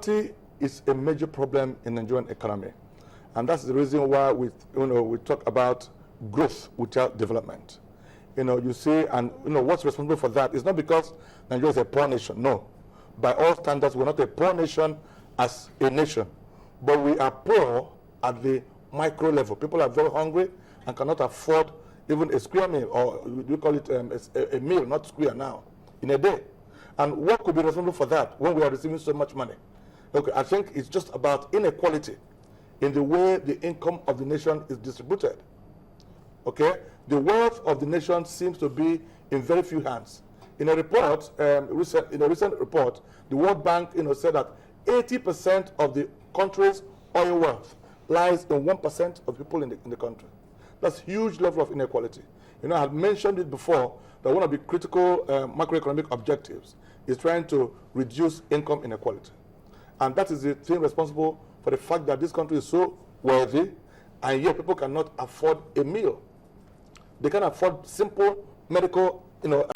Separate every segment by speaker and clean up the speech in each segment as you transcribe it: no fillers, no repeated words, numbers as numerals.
Speaker 1: Poverty is a major problem in the Nigerian economy, and that's the reason why we talk about growth without development. You see, and what's responsible for that is not because Nigeria is a poor nation. No, by all standards, we're not a poor nation as a nation, but we are poor at the micro level. People are very hungry and cannot afford even a square meal, or we call it a meal, not square now, in a day. And what could be responsible for that when we are receiving so much money? Okay, I think it's just about inequality in the way the income of the nation is distributed. Okay, the wealth of the nation seems to be in very few hands. In a report, in a recent report, the World Bank, said that 80% of the country's oil wealth lies in 1% of people in the country. That's huge level of inequality. I had mentioned it before that one of the critical macroeconomic objectives is trying to reduce income inequality. And that is the thing responsible for the fact that this country is so wealthy, and yet people cannot afford a meal. They can't afford simple medical,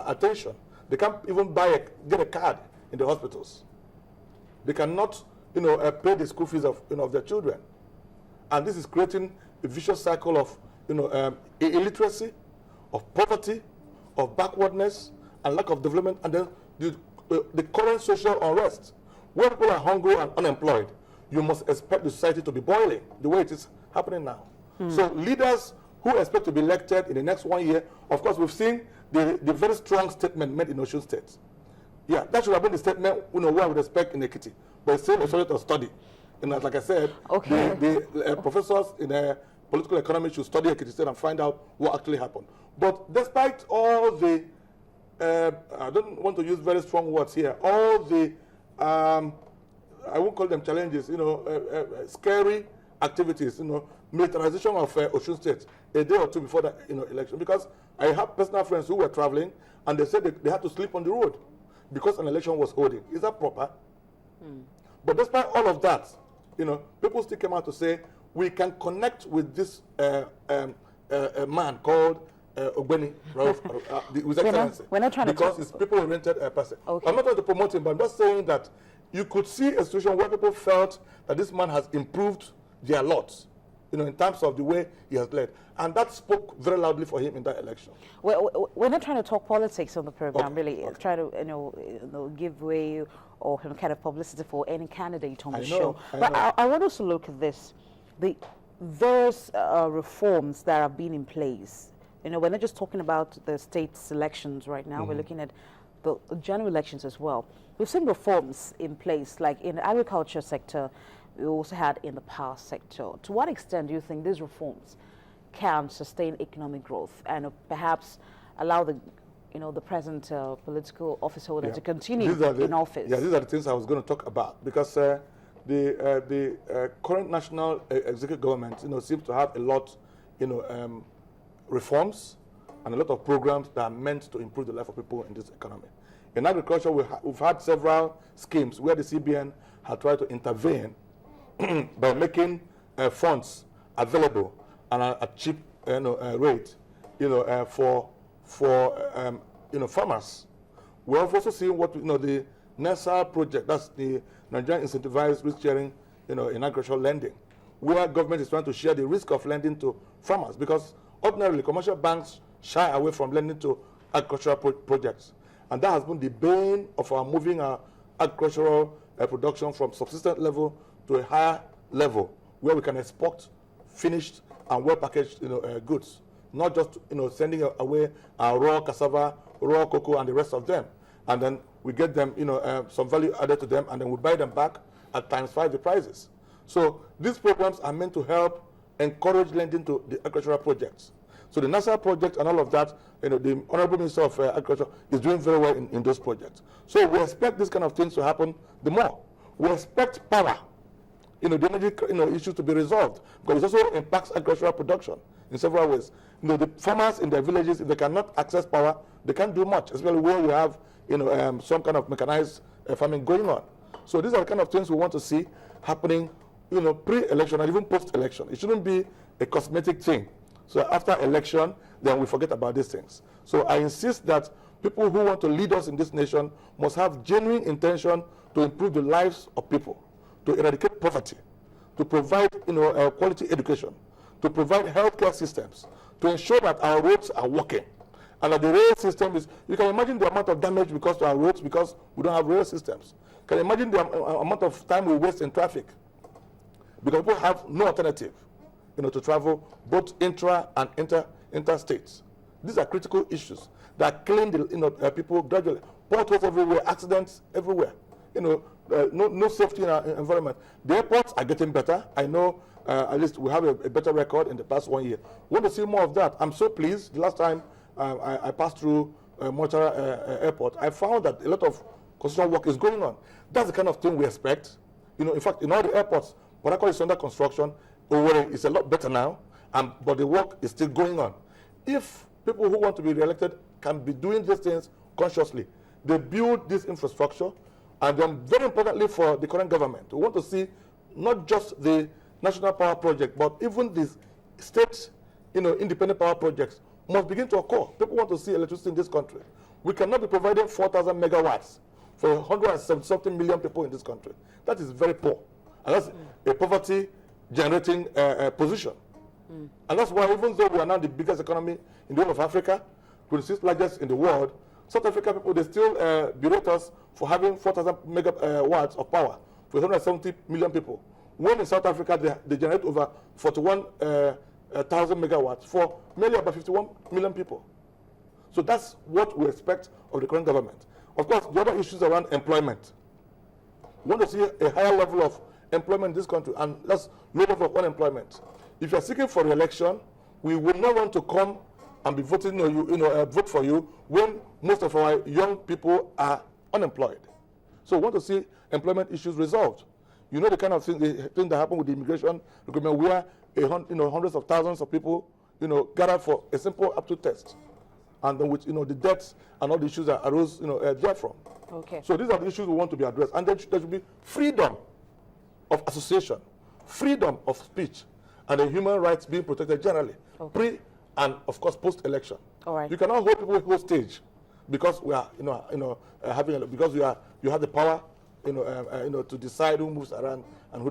Speaker 1: attention. They can't even get a card in the hospitals. They cannot, pay the school fees of their children. And this is creating a vicious cycle of, illiteracy, of poverty, of backwardness, and lack of development, and then the current social unrest. When people are hungry and unemployed, you must expect the society to be boiling the way it is happening now. So leaders who expect to be elected in the next 1 year, of course, we've seen the very strong statement made in Osun State. Yeah, that should have been the statement, where we expect in Ekiti. But it's still a subject of study. Like I said, okay, the professors in political economy should study Ekiti State and find out what actually happened. But despite all the, I don't want to use very strong words here, all the, I won't call them challenges, scary activities, militarization of Osun State a day or two before the election. Because I have personal friends who were traveling and they said they had to sleep on the road because an election was holding. Is that proper? But despite all of that, people still came out to say we can connect with this man called Ogbeni, with excellency. We're not trying because it's people-oriented person. Okay. I'm not trying to promote him, but I'm just saying that you could see a situation where people felt that this man has improved their lot, in terms of the way he has led. And that spoke very loudly for him in that election.
Speaker 2: Well, we're not trying to talk politics on the program,
Speaker 1: okay.
Speaker 2: really. Okay. Try to, give way or kind of publicity for any candidate on the show. But I want us to look at this. The various reforms that have been in place. We're not just talking about the state elections right now. We're looking at the general elections as well. We've seen reforms in place, like in the agriculture sector, we also had in the power sector. To what extent do you think these reforms can sustain economic growth and perhaps allow the, the present political office holder to continue in office?
Speaker 1: Yeah, these are the things I was going to talk about, because the current national executive government, seems to have a lot, reforms and a lot of programs that are meant to improve the life of people in this economy. In agriculture, we've had several schemes where the CBN had tried to intervene by making funds available and at cheap rate, for farmers. We have also seen what the NESA project, that's the Nigerian Incentivized Risk Sharing, in agricultural lending, where government is trying to share the risk of lending to farmers, because ordinarily commercial banks shy away from lending to agricultural projects, and that has been the bane of our moving our agricultural production from subsistence level to a higher level, where we can export finished and well-packaged goods, not just sending away our raw cassava, raw cocoa, and the rest of them, and then we get them some value added to them, and then we buy them back at ×5 the prices. So these programs are meant to help encourage lending to the agricultural projects. So the NASA project and all of that, the Honorable Minister of Agriculture is doing very well in those projects. So we expect these kind of things to happen the more. We expect power, the energy issues to be resolved, because it also impacts agricultural production in several ways. The farmers in their villages, if they cannot access power, they can't do much, especially where we have some kind of mechanized farming going on. So these are the kind of things we want to see happening, pre-election and even post-election. It shouldn't be a cosmetic thing. So after election, then we forget about these things. So I insist that people who want to lead us in this nation must have genuine intention to improve the lives of people. to eradicate poverty, to provide quality education, to provide healthcare systems, to ensure that our roads are working. And that the rail system is, you can imagine the amount of damage because to our roads because we don't have rail systems. Can you imagine the amount of time we waste in traffic? Because people have no alternative, to travel both intra and interstates. These are critical issues that are killing the people gradually. Potholes everywhere, accidents everywhere. No safety in our environment. The airports are getting better. I know at least we have a better record in the past 1 year. We want to see more of that. I'm so pleased. The last time I passed through Mochara Airport, I found that a lot of construction work is going on. That's the kind of thing we expect. In fact, in all the airports, Portharcourt is under construction. Owerri is a lot better now, but the work is still going on. If people who want to be re-elected can be doing these things consciously, they build this infrastructure, and then very importantly for the current government, we want to see not just the national power project, but even the state, independent power projects must begin to occur. People want to see electricity in this country. We cannot be providing 4,000 megawatts for 170-something million people in this country. That is very poor. And that's a poverty-generating position. And that's why, even though we are now the biggest economy in the whole of Africa, 26th largest in the world, South Africa people, they still berate us for having 4,000 megawatts of power for 170 million people. When in South Africa, they generate over 41,000 megawatts for merely about 51 million people. So that's what we expect of the current government. Of course, the other issues around employment. We want to see a higher level of employment in this country, and that's low level of unemployment. If you're seeking for re-election, we will not want to come and be voting, vote for you when most of our young people are unemployed. So we want to see employment issues resolved. You know the kind of thing that happened with the immigration recruitment, where hundreds of thousands of people, gathered for a simple aptitude test, and then with the debts and all the issues that arose, therefrom.
Speaker 2: Okay.
Speaker 1: So these are the issues we want to be addressed, and there should be freedom of association, freedom of speech, and the human rights being protected generally, pre and of course post-election.
Speaker 2: All right.
Speaker 1: You cannot hold people hostage because we are, because you have the power, to decide who moves around and who